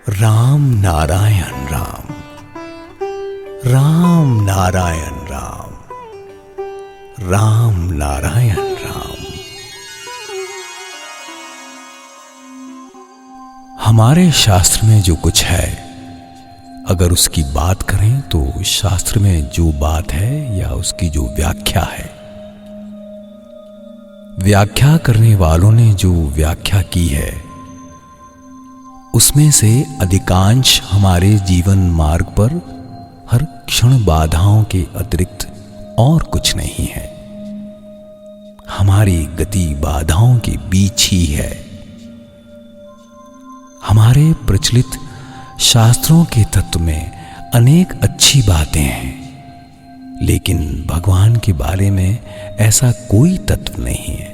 राम नारायण राम, राम नारायण राम, राम नारायण राम। हमारे शास्त्र में जो कुछ है, अगर उसकी बात करें तो शास्त्र में जो बात है या उसकी जो व्याख्या है, व्याख्या करने वालों ने जो व्याख्या की है, उसमें से अधिकांश हमारे जीवन मार्ग पर हर क्षण बाधाओं के अतिरिक्त और कुछ नहीं है। हमारी गति बाधाओं के बीच ही है। हमारे प्रचलित शास्त्रों के तत्व में अनेक अच्छी बातें हैं, लेकिन भगवान के बारे में ऐसा कोई तत्व नहीं है।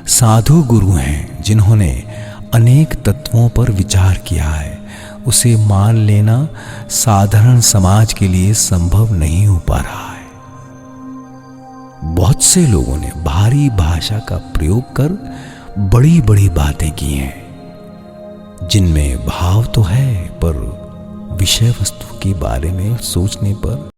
साधु गुरु हैं जिन्होंने अनेक तत्वों पर विचार किया है। उसे मान लेना साधारण समाज के लिए संभव नहीं हो पा रहा है। बहुत से लोगों ने भारी भाषा का प्रयोग कर बड़ी बड़ी बातें की हैं, जिनमें भाव तो है, पर विषय वस्तु के बारे में सोचने पर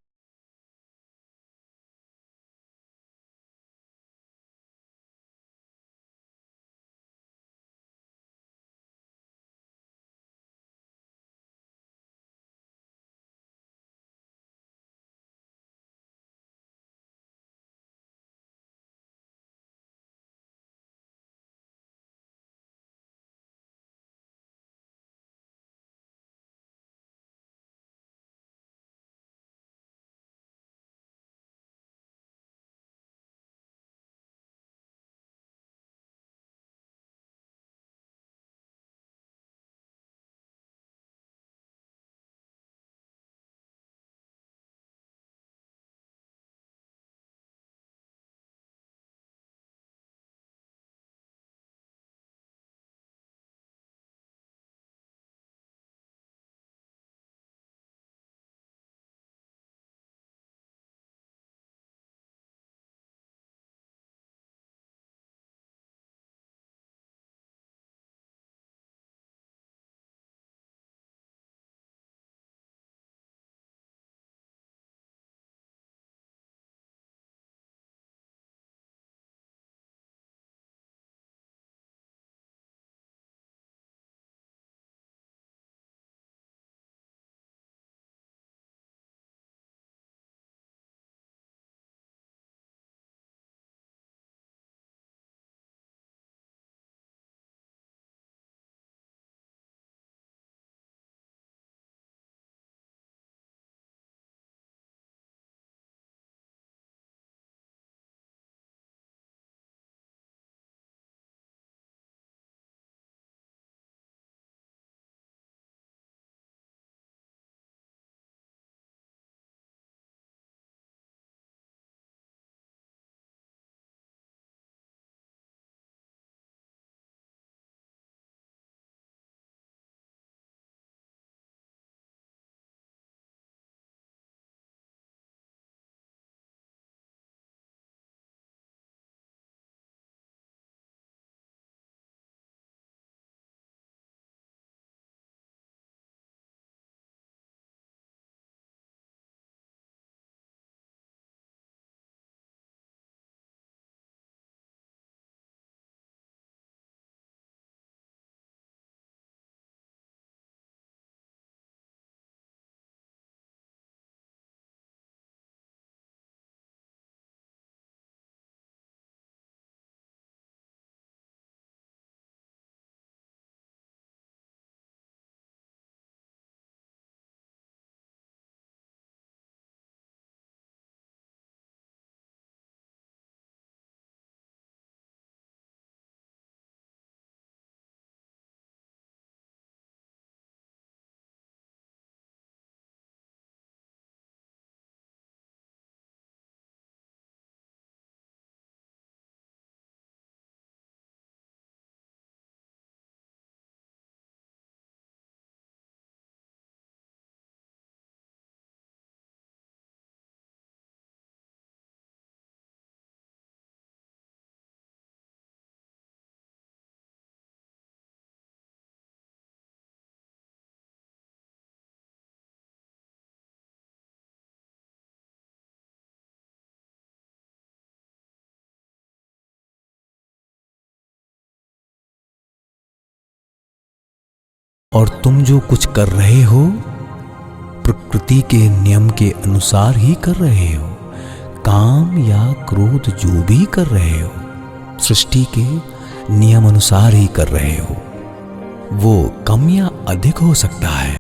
और तुम जो कुछ कर रहे हो प्रकृति के नियम के अनुसार ही कर रहे हो। काम या क्रोध जो भी कर रहे हो सृष्टि के नियम अनुसार ही कर रहे हो। वो कम या अधिक हो सकता है।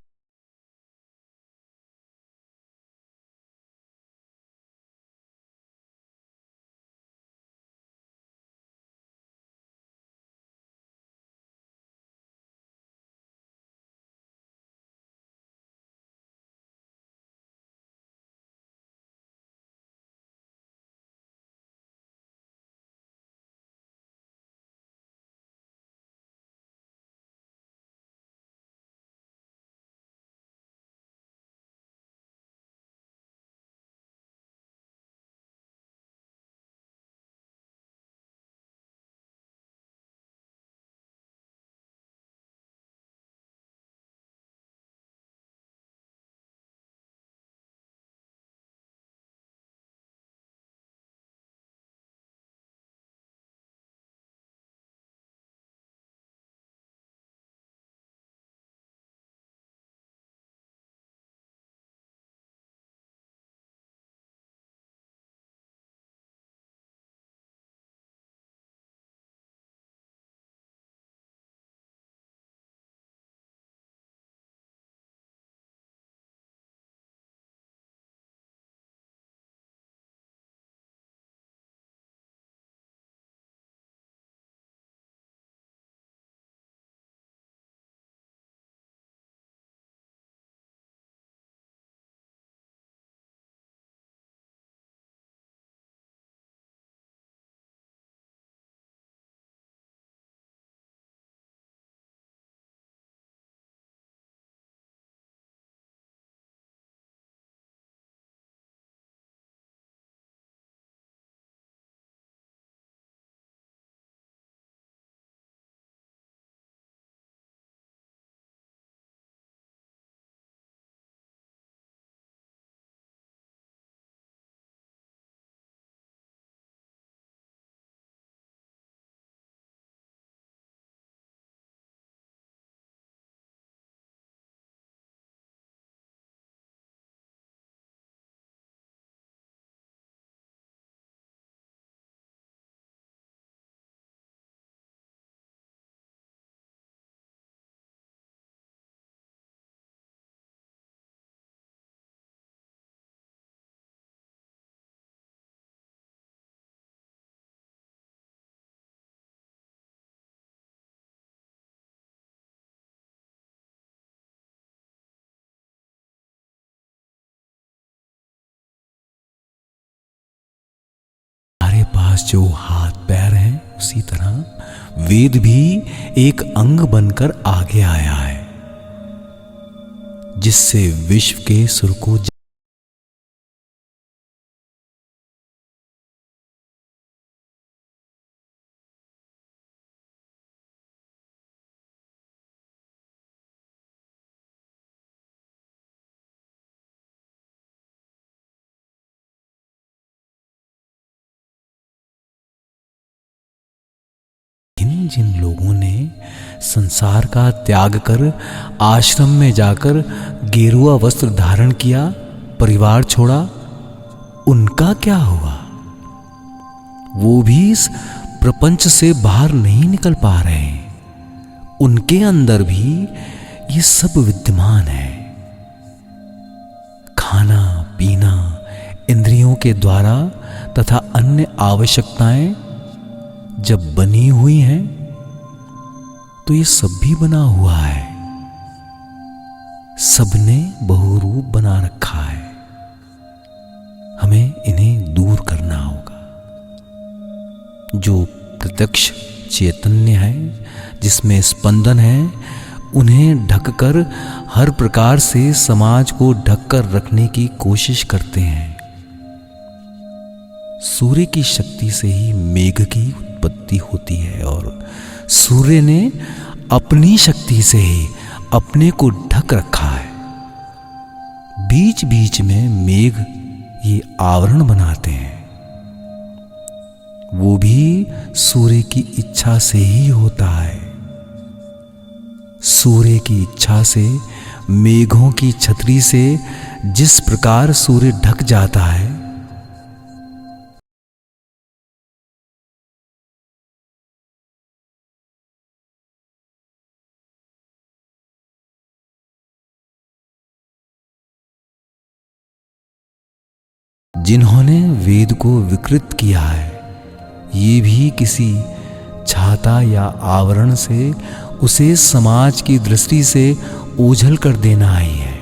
पास जो हाथ पैर हैं उसी तरह वेद भी एक अंग बनकर आगे आया है, जिससे विश्व के सुर को जिन लोगों ने संसार का त्याग कर आश्रम में जाकर गेरुआ वस्त्र धारण किया, परिवार छोड़ा, उनका क्या हुआ? वो भी इस प्रपंच से बाहर नहीं निकल पा रहे। उनके अंदर भी ये सब विद्यमान है। खाना पीना इंद्रियों के द्वारा तथा अन्य आवश्यकताएं जब बनी हुई हैं तो ये सब भी बना हुआ है। सबने बहुरूप बना रखा है। हमें इन्हें दूर करना होगा। जो प्रत्यक्ष चैतन्य है, जिसमें स्पंदन है, उन्हें ढककर हर प्रकार से समाज को ढककर रखने की कोशिश करते हैं। सूर्य की शक्ति से ही मेघ की उत्पत्ति होती है और सूर्य ने अपनी शक्ति से ही अपने को ढक रखा है। बीच बीच में मेघ ये आवरण बनाते हैं। वो भी सूर्य की इच्छा से ही होता है। सूर्य की इच्छा से, मेघों की छतरी से जिस प्रकार सूर्य ढक जाता है, जिन्होंने वेद को विकृत किया है, ये भी किसी छाता या आवरण से उसे समाज की दृष्टि से ओझल कर देना ही है।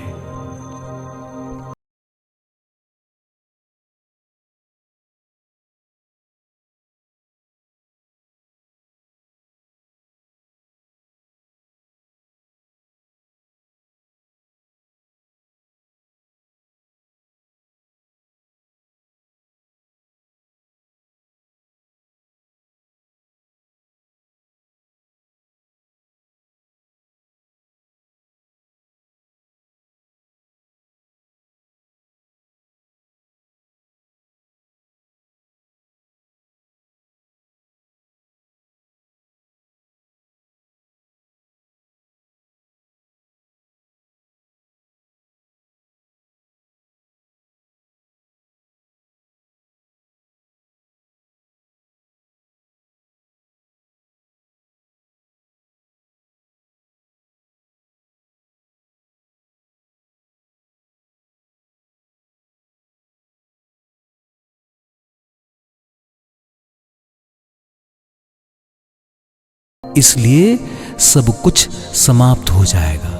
इसलिए सब कुछ समाप्त हो जाएगा,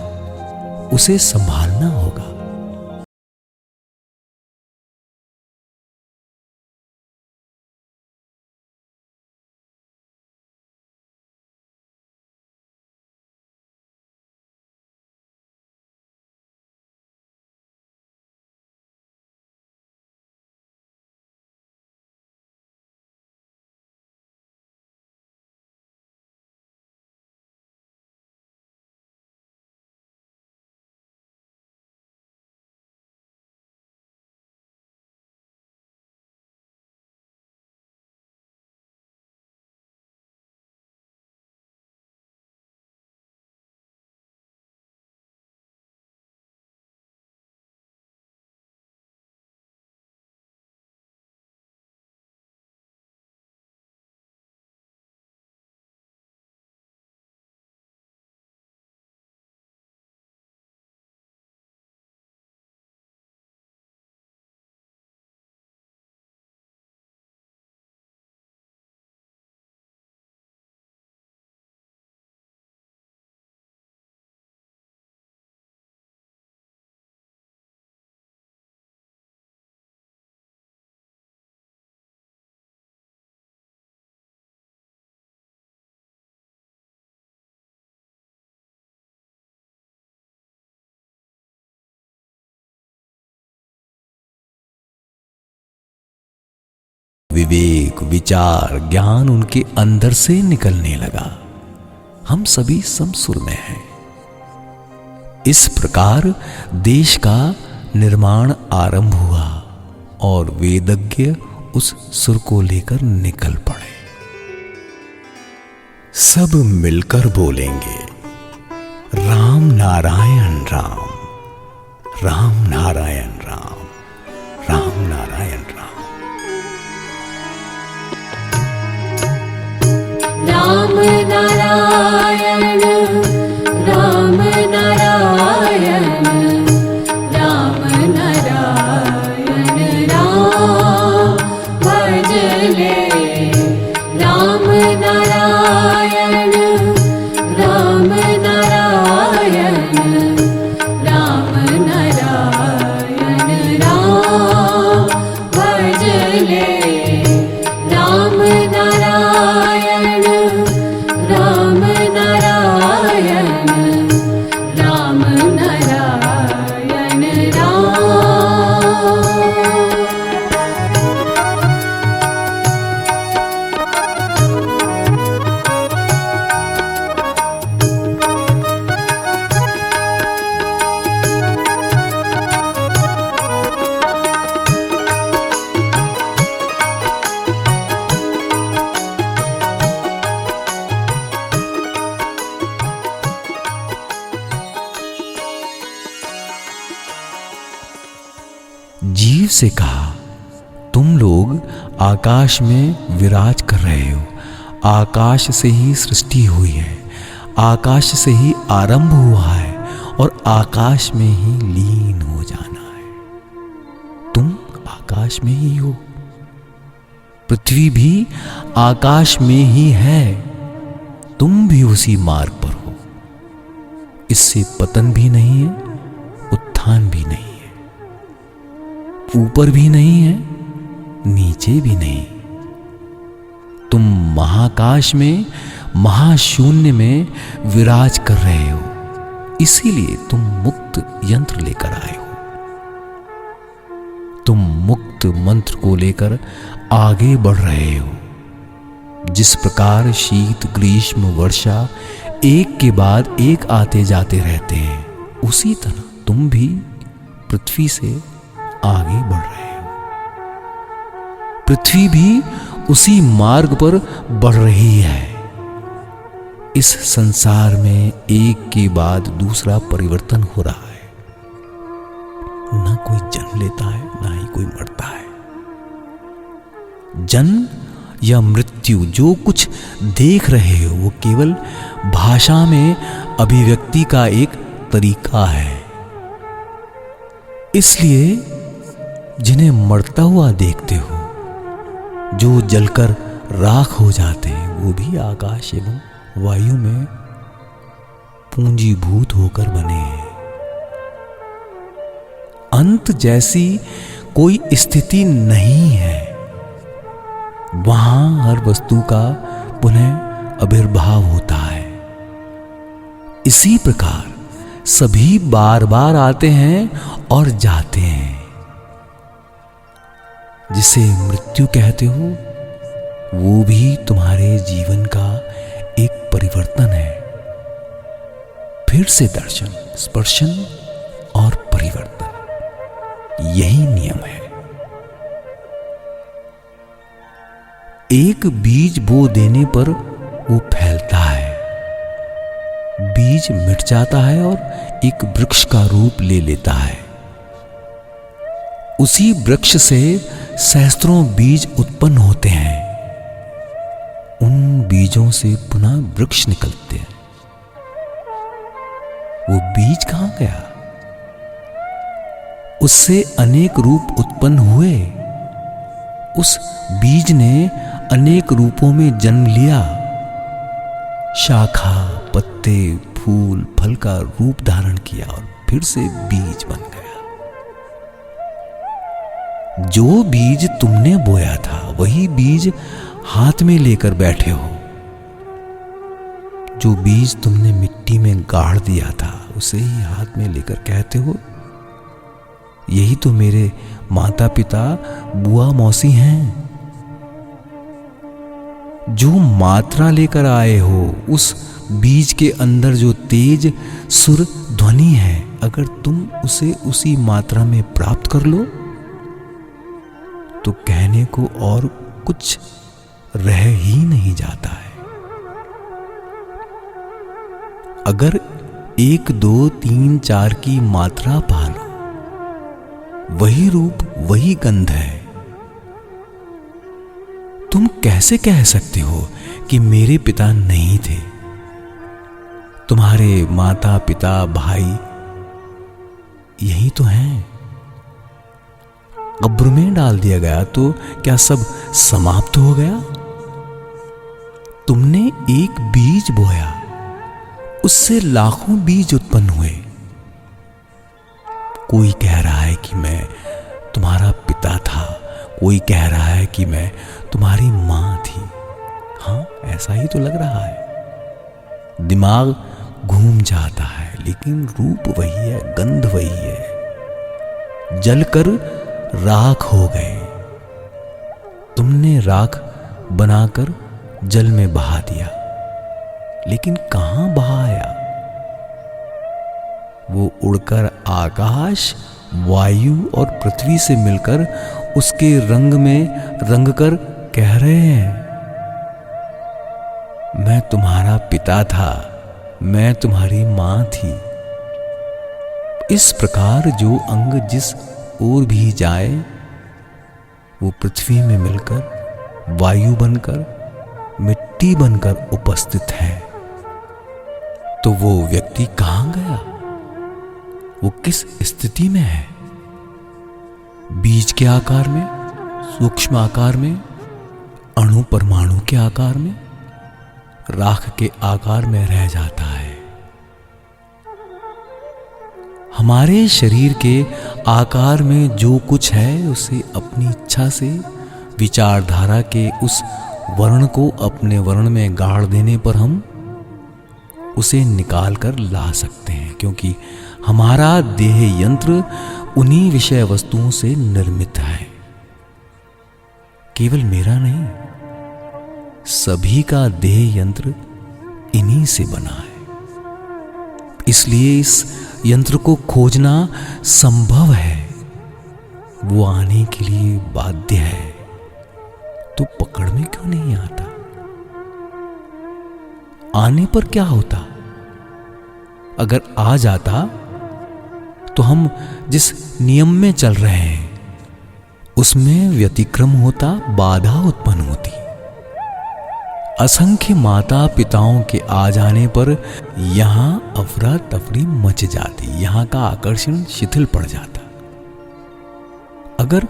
उसे संभालना होगा। विवेक, विचार, ज्ञान उनके अंदर से निकलने लगा। हम सभी समसुर में हैं। इस प्रकार देश का निर्माण आरंभ हुआ और वेदज्ञ उस सुर को लेकर निकल पड़े। सब मिलकर बोलेंगे, राम नारायण राम, राम नारायण राम, राम नारायण राम। राम नारायण राम नारायण राम नारायण राम भजले। राम नारायण राम नारायण राम नारायण राम भजले। राम नारायण जीव से कहा, तुम लोग आकाश में विराज कर रहे हो, आकाश से ही सृष्टि हुई है, आकाश से ही आरंभ हुआ है और आकाश में ही लीन हो जाना है। तुम आकाश में ही हो, पृथ्वी भी आकाश में ही है, तुम भी उसी मार्ग पर हो। इससे पतन भी नहीं है, उत्थान भी नहीं है, ऊपर भी नहीं है, नीचे भी नहीं। तुम महाकाश में, महाशून्य में विराज कर रहे हो, इसीलिए तुम मुक्त यंत्र लेकर आए हो। तुम मुक्त मंत्र को लेकर आगे बढ़ रहे हो। जिस प्रकार शीत, ग्रीष्म, वर्षा एक के बाद एक आते जाते रहते हैं, उसी तरह तुम भी पृथ्वी से आगे बढ़ रहे हो। पृथ्वी भी उसी मार्ग पर बढ़ रही है। इस संसार में एक के बाद दूसरा परिवर्तन हो रहा है। ना कोई जन्म लेता है, ना ही कोई मरता है। जन्म या मृत्यु जो कुछ देख रहे हो वो केवल भाषा में अभिव्यक्ति का एक तरीका है। इसलिए जिन्हें मरता हुआ देखते हो, जो जलकर राख हो जाते हैं, वो भी आकाश एवं वायु में पूंजीभूत होकर बने हैं। अंत जैसी कोई स्थिति नहीं है। वहां हर वस्तु का पुनः आविर्भाव होता है। इसी प्रकार सभी बार बार आते हैं और जाते हैं। जिसे मृत्यु कहते हो, वो भी तुम्हारे जीवन का एक परिवर्तन है। फिर से दर्शन, स्पर्शन और परिवर्तन, यही नियम है। एक बीज बो देने पर वो फैलता है, बीज मिट जाता है और एक वृक्ष का रूप ले लेता है। उसी वृक्ष से सहस्त्रों बीज उत्पन्न होते हैं। उन बीजों से पुनः वृक्ष निकलते हैं। वो बीज कहां गया? उससे अनेक रूप उत्पन्न हुए। उस बीज ने अनेक रूपों में जन्म लिया। शाखा, पत्ते, फूल, फल का रूप धारण किया और फिर से बीज बन गया। जो बीज तुमने बोया था, वही बीज हाथ में लेकर बैठे हो। जो बीज तुमने मिट्टी में गाड़ दिया था, उसे ही हाथ में लेकर कहते हो, यही तो मेरे माता पिता, बुआ, मौसी हैं। जो मात्रा लेकर आए हो, उस बीज के अंदर जो तेज सुर ध्वनि है, अगर तुम उसे उसी मात्रा में प्राप्त कर लो तो कहने को और कुछ रह ही नहीं जाता है। अगर 1, 2, 3, 4 की मात्रा पालो, वही रूप, वही गंध है। तुम कैसे कह सकते हो कि मेरे पिता नहीं थे? तुम्हारे माता पिता, भाई यही तो हैं। कब्र में डाल दिया गया तो क्या सब समाप्त हो गया? तुमने एक बीज बोया, उससे लाखों बीज उत्पन्न हुए। कोई कह रहा है कि मैं तुम्हारा पिता था, कोई कह रहा है कि मैं तुम्हारी मां थी। हाँ, ऐसा ही तो लग रहा है। दिमाग घूम जाता है, लेकिन रूप वही है, गंध वही है। जलकर राख हो गए। तुमने राख बनाकर जल में बहा दिया, लेकिन कहां बहाया? वो उड़कर आकाश, वायु और पृथ्वी से मिलकर उसके रंग में रंगकर कह रहे हैं, मैं तुम्हारा पिता था, मैं तुम्हारी मां थी। इस प्रकार जो अंग जिस ओर भी जाए वो पृथ्वी में मिलकर वायु बनकर मिट्टी बनकर उपस्थित है, तो वो व्यक्ति कहां गया? वो किस स्थिति में है? बीज के आकार में, सूक्ष्म आकार में, अणु परमाणु के आकार में, राख के आकार में रह जाता है। हमारे शरीर के आकार में जो कुछ है उसे अपनी इच्छा से विचारधारा के उस वर्ण को अपने वर्ण में गाड़ देने पर हम उसे निकाल कर ला सकते हैं, क्योंकि हमारा देह यंत्र उन्हीं विषय वस्तुओं से निर्मित है। केवल मेरा नहीं, सभी का देह यंत्र इन्हीं से बना है। इसलिए इस यंत्र को खोजना संभव है, वो आने के लिए बाध्य है, तो पकड़ में क्यों नहीं आता? आने पर क्या होता? अगर आ जाता तो हम जिस नियम में चल रहे हैं उसमें व्यतिक्रम होता, बाधा उत्पन्न होती। असंख्य माता पिताओं के आ जाने पर यहां अफरा तफरी मच जाती, यहां का आकर्षण शिथिल पड़ जाता। अगर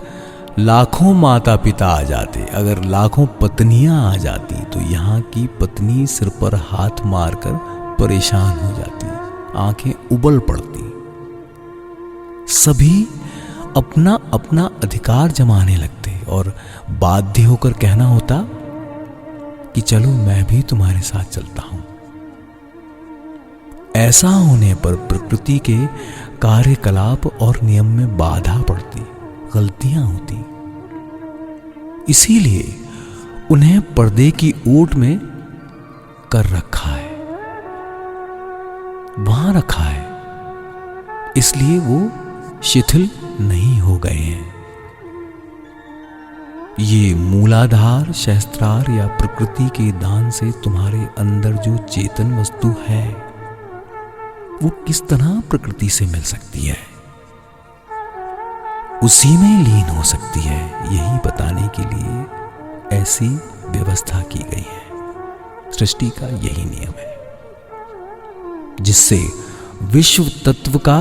लाखों माता पिता आ जाते, अगर लाखों पत्नियां आ जाती, तो यहां की पत्नी सिर पर हाथ मारकर परेशान हो जाती, आंखें उबल पड़ती। सभी अपना अपना अधिकार जमाने लगते और बाध्य होकर कहना होता कि चलो मैं भी तुम्हारे साथ चलता हूं। ऐसा होने पर प्रकृति के कार्यकलाप और नियम में बाधा पड़ती, गलतियां होती। इसीलिए उन्हें पर्दे की ओट में कर रखा है, वहां रखा है, इसलिए वो शिथिल नहीं हो गए हैं। ये मूलाधार, शस्त्रार या प्रकृति के दान से तुम्हारे अंदर जो चेतन वस्तु है वो किस तरह प्रकृति से मिल सकती है, उसी में लीन हो सकती है, यही बताने के लिए ऐसी व्यवस्था की गई है। सृष्टि का यही नियम है, जिससे विश्व तत्व का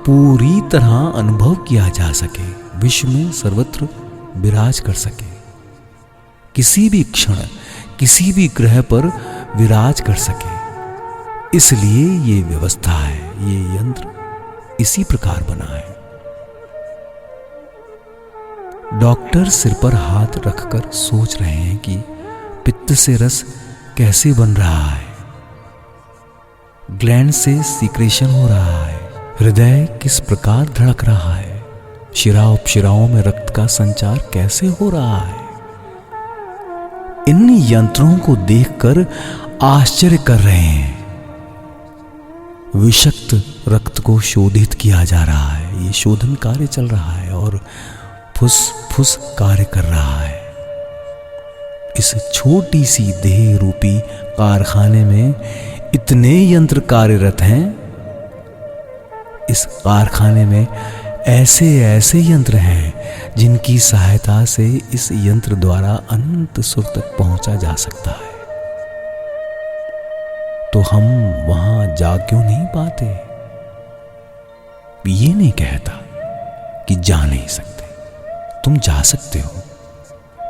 पूरी तरह अनुभव किया जा सके, विश्व में सर्वत्र विराज कर सके, किसी भी क्षण किसी भी ग्रह पर विराज कर सके। इसलिए ये व्यवस्था है, ये यंत्र इसी प्रकार बना है। डॉक्टर सिर पर हाथ रखकर सोच रहे हैं कि पित्त से रस कैसे बन रहा है, ग्लैंड से सीक्रेशन हो रहा है, हृदय किस प्रकार धड़क रहा है, शिरा उपशिराओं में रक्त का संचार कैसे हो रहा है। इन यंत्रों को देखकर आश्चर्य कर रहे हैं। विषक्त रक्त को शोधित किया जा रहा है, ये शोधन कार्य चल रहा है और फुस फुस कार्य कर रहा है। इस छोटी सी देह रूपी कारखाने में इतने यंत्र कार्यरत हैं। इस कारखाने में ऐसे ऐसे यंत्र हैं जिनकी सहायता से इस यंत्र द्वारा अनंत सुर तक पहुंचा जा सकता है। तो हम वहां जा क्यों नहीं पाते? ये नहीं कहता कि जा नहीं सकते, तुम जा सकते हो।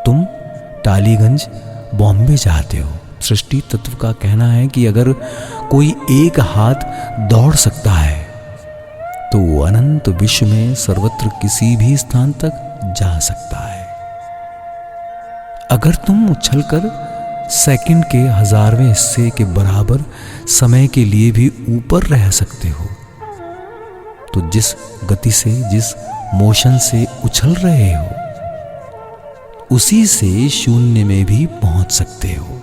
तुम टालीगंज बॉम्बे जाते हो। सृष्टि तत्व का कहना है कि अगर कोई एक हाथ दौड़ सकता है तो वो अनंत विश्व में सर्वत्र किसी भी स्थान तक जा सकता है। अगर तुम उछलकर सेकंड के 1000वें हिस्से के बराबर समय के लिए भी ऊपर रह सकते हो, तो जिस गति से, जिस मोशन से उछल रहे हो, उसी से शून्य में भी पहुंच सकते हो।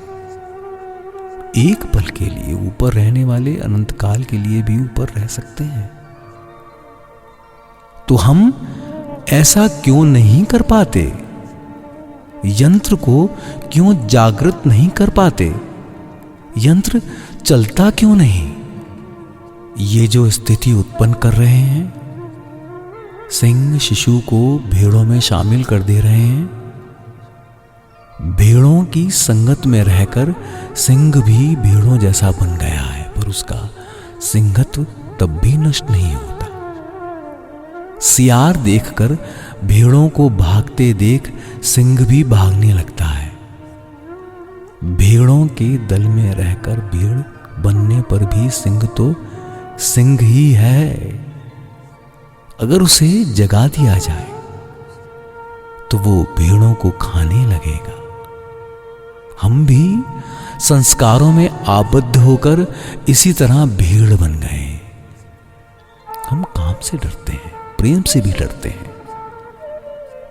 एक पल के लिए ऊपर रहने वाले अनंत काल के लिए भी ऊपर रह सकते हैं। तो हम ऐसा क्यों नहीं कर पाते? यंत्र को क्यों जागृत नहीं कर पाते? यंत्र चलता क्यों नहीं? ये जो स्थिति उत्पन्न कर रहे हैं, सिंह शिशु को भेड़ों में शामिल कर दे रहे हैं। भेड़ों की संगत में रहकर सिंह भी भेड़ों जैसा बन गया है, पर उसका सिंहत्व तब भी नष्ट नहीं होता। सियार देखकर भेड़ों को भागते देख सिंह भी भागने लगता है। भेड़ों के दल में रहकर भेड़ बनने पर भी सिंह तो सिंह ही है। अगर उसे जगा दिया जाए तो वो भेड़ों को खाने लगेगा। हम भी संस्कारों में आबद्ध होकर इसी तरह भेड़ बन गए। हम काम से डरते हैं, प्रेम से भी डरते हैं,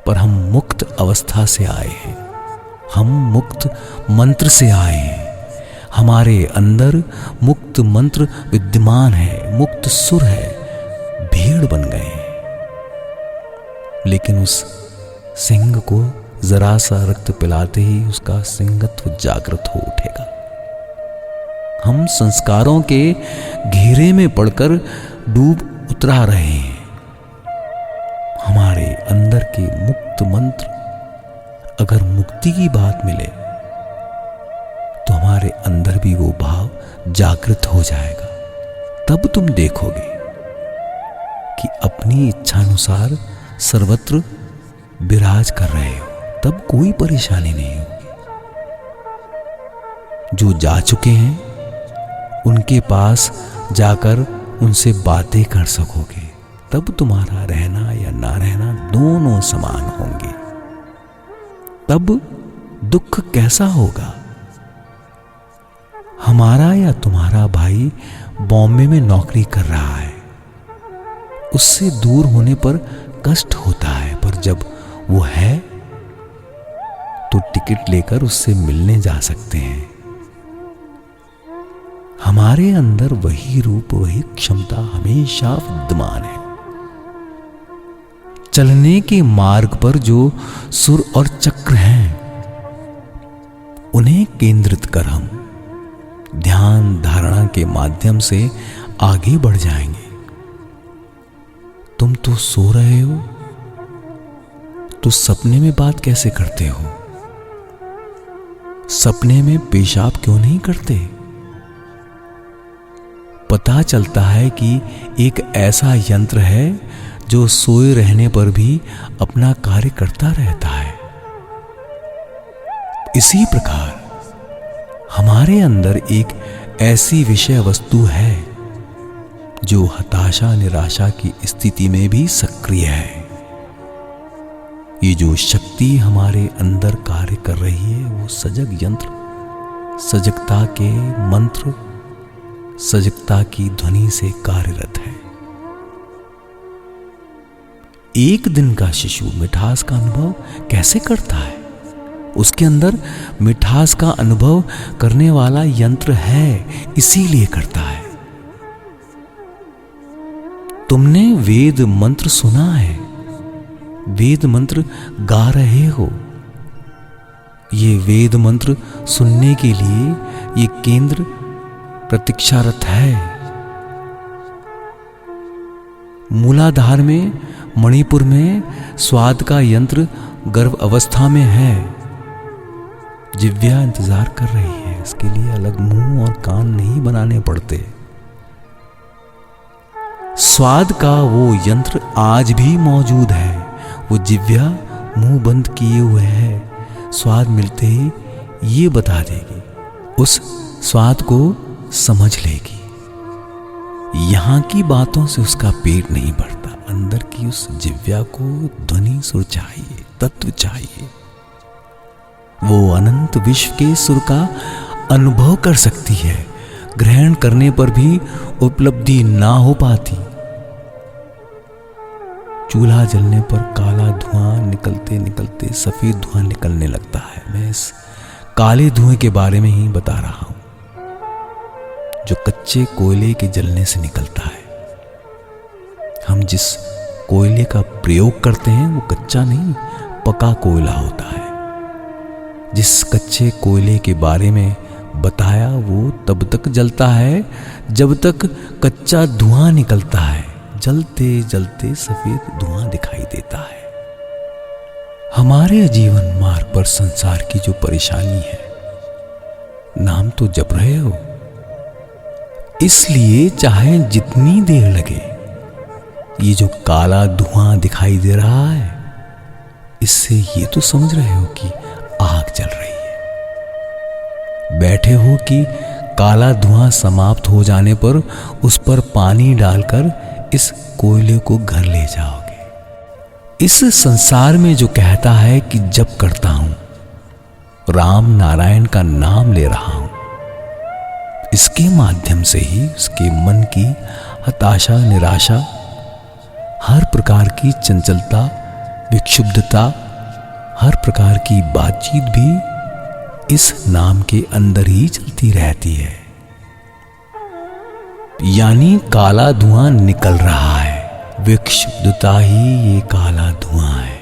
पर हम मुक्त अवस्था से आए हैं। हम मुक्त मंत्र से आए हैं। हमारे अंदर मुक्त मंत्र विद्यमान है, मुक्त सुर है। भेड़ बन गए हैं, लेकिन उस सिंह को जरा सा रक्त पिलाते ही उसका सिंहत्व जागृत हो उठेगा। हम संस्कारों के घेरे में पड़कर डूब उतरा रहे हैं। हमारे अंदर के मुक्त मंत्र, अगर मुक्ति की बात मिले तो हमारे अंदर भी वो भाव जागृत हो जाएगा। तब तुम देखोगे कि अपनी इच्छानुसार सर्वत्र विराज कर रहे हो, तब कोई परेशानी नहीं होगी। जो जा चुके हैं उनके पास जाकर उनसे बातें कर सकोगे, तब तुम्हारा रहना या ना रहना दोनों समान होंगे। तब दुख कैसा होगा? हमारा या तुम्हारा भाई बॉम्बे में नौकरी कर रहा है, उससे दूर होने पर कष्ट होता है, पर जब वो है तो टिकट लेकर उससे मिलने जा सकते हैं। हमारे अंदर वही रूप, वही क्षमता हमेशा विद्यमान है। चलने के मार्ग पर जो सुर और चक्र हैं, उन्हें केंद्रित कर हम ध्यान धारणा के माध्यम से आगे बढ़ जाएंगे। तुम तो सो रहे हो, तो सपने में बात कैसे करते हो? सपने में पेशाब क्यों नहीं करते? पता चलता है कि एक ऐसा यंत्र है जो सोए रहने पर भी अपना कार्य करता रहता है। इसी प्रकार हमारे अंदर एक ऐसी विषय वस्तु है जो हताशा निराशा की स्थिति में भी सक्रिय है। ये जो शक्ति हमारे अंदर कार्य कर रही है, वो सजग यंत्र, सजगता के मंत्र, सजगता की ध्वनि से कार्यरत है। एक दिन का शिशु मिठास का अनुभव कैसे करता है? उसके अंदर मिठास का अनुभव करने वाला यंत्र है, इसीलिए करता है। तुमने वेद मंत्र सुना है, वेद मंत्र गा रहे हो। ये वेद मंत्र सुनने के लिए ये केंद्र प्रतीक्षारत है। मूलाधार में, मणिपुर में स्वाद का यंत्र गर्भ अवस्था में है। जिह्वा इंतजार कर रही है, इसके लिए अलग मुंह और कान नहीं बनाने पड़ते। स्वाद का वो यंत्र आज भी मौजूद है। वो जिह्वा मुंह बंद किए हुए है, स्वाद मिलते ही ये बता देगी, उस स्वाद को समझ लेगी। यहां की बातों से उसका पेट नहीं भरता, अंदर की उस जिह्वा को ध्वनि सुर चाहिए, तत्व चाहिए। वो अनंत विश्व के सुर का अनुभव कर सकती है, ग्रहण करने पर भी उपलब्धि ना हो पाती। चूल्हा जलने पर काला धुआं निकलते निकलते सफेद धुआं निकलने लगता है। मैं इस काले धुएं के बारे में ही बता रहा हूं, जो कच्चे कोयले के जलने से निकलता है। हम जिस कोयले का प्रयोग करते हैं वो कच्चा नहीं, पका कोयला होता है। जिस कच्चे कोयले के बारे में बताया वो तब तक जलता है जब तक कच्चा धुआं निकलता है। जलते जलते सफेद धुआं दिखाई देता है। हमारे जीवन मार्ग पर संसार की जो परेशानी है, नाम तो जप रहे हो, इसलिए चाहे जितनी देर लगे, ये जो काला धुआं दिखाई दे रहा है, इससे ये तो समझ रहे हो कि आग जल रही है। बैठे हो कि काला धुआं समाप्त हो जाने पर उस पर पानी डालकर इस कोयले को घर ले जाओगे। इस संसार में जो कहता है कि जप करता हूं, राम नारायण का नाम ले रहा हूं, इसके माध्यम से ही उसके मन की हताशा, निराशा, हर प्रकार की चंचलता, विक्षुब्धता, हर प्रकार की बातचीत भी इस नाम के अंदर ही चलती रहती है। यानी काला धुआं निकल रहा है, विक्षुब्धता ही ये काला धुआं है।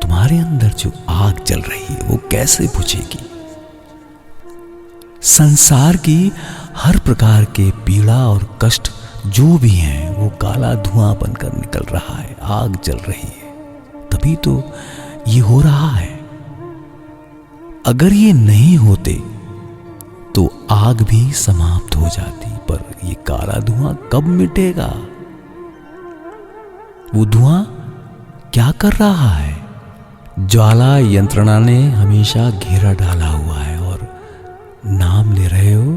तुम्हारे अंदर जो आग जल रही है वो कैसे बुझेगी? संसार की हर प्रकार के पीड़ा और कष्ट जो भी हैं वो काला धुआं बनकर निकल रहा है, आग जल रही है, तभी तो ये हो रहा है। अगर ये नहीं होते तो आग भी समाप्त हो जाती, पर ये काला धुआं कब मिटेगा? वो धुआं क्या कर रहा है? ज्वाला यंत्रणा ने हमेशा घेरा डाला हुआ है और नाम ले रहे हो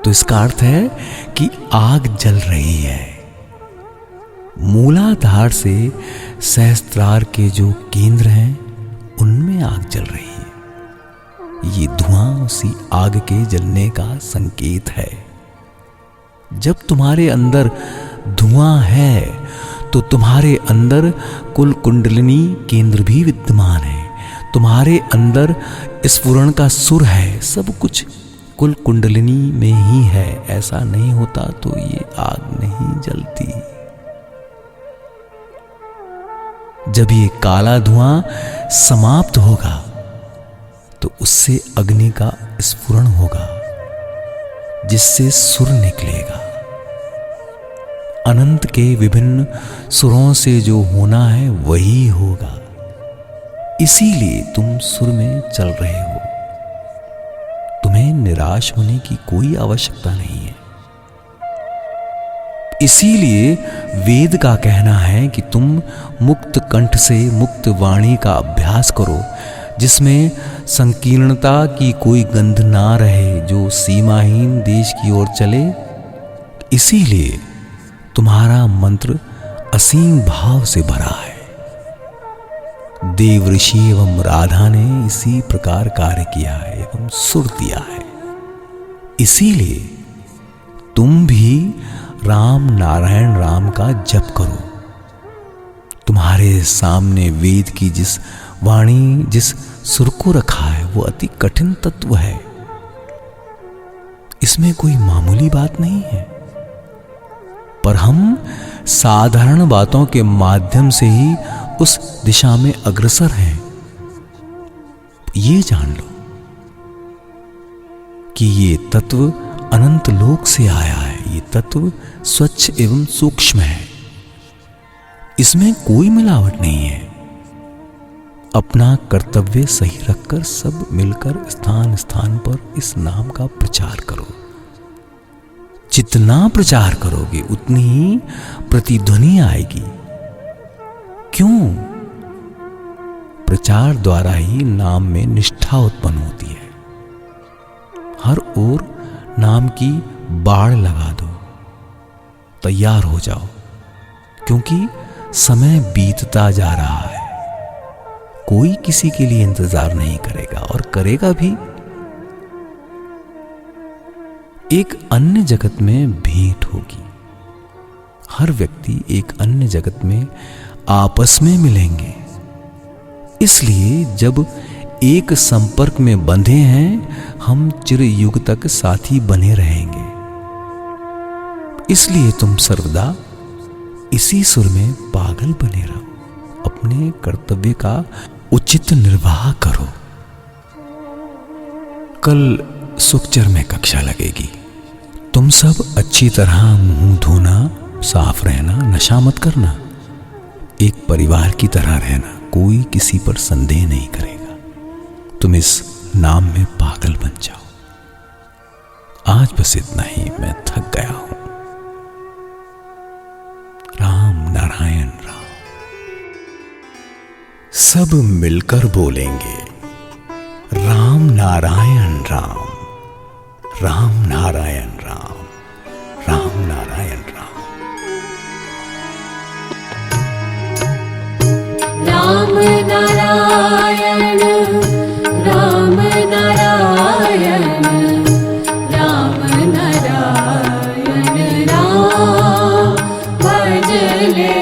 तो इसका अर्थ है कि आग जल रही है। मूलाधार से सहस्त्रार के जो केंद्र हैं उनमें आग जल रही है। ये धुआं उसी आग के जलने का संकेत है। जब तुम्हारे अंदर धुआं है तो तुम्हारे अंदर कुल कुंडलिनी केंद्र भी विद्यमान है। तुम्हारे अंदर स्फुरण का सुर है। सब कुछ कुल कुंडलिनी में ही है। ऐसा नहीं होता तो ये आग नहीं जलती। जब ये काला धुआं समाप्त होगा तो उससे अग्नि का स्फुरण होगा, जिससे सुर निकलेगा। अनंत के विभिन्न सुरों से जो होना है वही होगा। इसीलिए तुम सुर में चल रहे हो। तुम्हें निराश होने की कोई आवश्यकता नहीं है। इसीलिए वेद का कहना है कि तुम मुक्त कंठ से मुक्त वाणी का अभ्यास करो, जिसमें संकीर्णता की कोई गंध ना रहे, जो सीमाहीन देश की ओर चले। इसीलिए तुम्हारा मंत्र असीम भाव से भरा है। देव ऋषि एवं राधा ने इसी प्रकार कार्य किया है एवं सुर दिया है। इसीलिए तुम भी राम नारायण राम का जप करो। तुम्हारे सामने वेद की जिस वाणी, जिस सुर को रखा है वो अति कठिन तत्व है। इसमें कोई मामूली बात नहीं है, पर हम साधारण बातों के माध्यम से ही उस दिशा में अग्रसर हैं। ये जान लो कि ये तत्व अनंत लोक से आया है। ये तत्व स्वच्छ एवं सूक्ष्म है। इसमें कोई मिलावट नहीं है। अपना कर्तव्य सही रखकर सब मिलकर स्थान स्थान पर इस नाम का प्रचार करो। जितना प्रचार करोगे उतनी ही प्रतिध्वनि आएगी। क्यों? प्रचार द्वारा ही नाम में निष्ठा उत्पन्न होती है। हर ओर नाम की बाड़ लगा दो, तैयार हो जाओ, क्योंकि समय बीतता जा रहा है। कोई किसी के लिए इंतजार नहीं करेगा, और करेगा भी। एक अन्य जगत में भेंट होगी। हर व्यक्ति एक अन्य जगत में आपस में मिलेंगे। इसलिए जब एक संपर्क में बंधे हैं, हम चिरयुग तक साथी बने रहेंगे। इसलिए तुम सर्वदा इसी सुर में पागल बने रहो। अपने कर्तव्य का उचित निर्वाह करो। कल सुखचर में कक्षा लगेगी। तुम सब अच्छी तरह मुंह धोना, साफ रहना, नशा मत करना, एक परिवार की तरह रहना, कोई किसी पर संदेह नहीं करेगा। तुम इस नाम में पागल बन जाओ। आज बस इतना ही, मैं थक गया हूं। राम नारायण राम। सब मिलकर बोलेंगे राम नारायण राम, राम नारायण राम, राम नारायण राम। राम नारायण राम नारायण राम नारायण राम भजले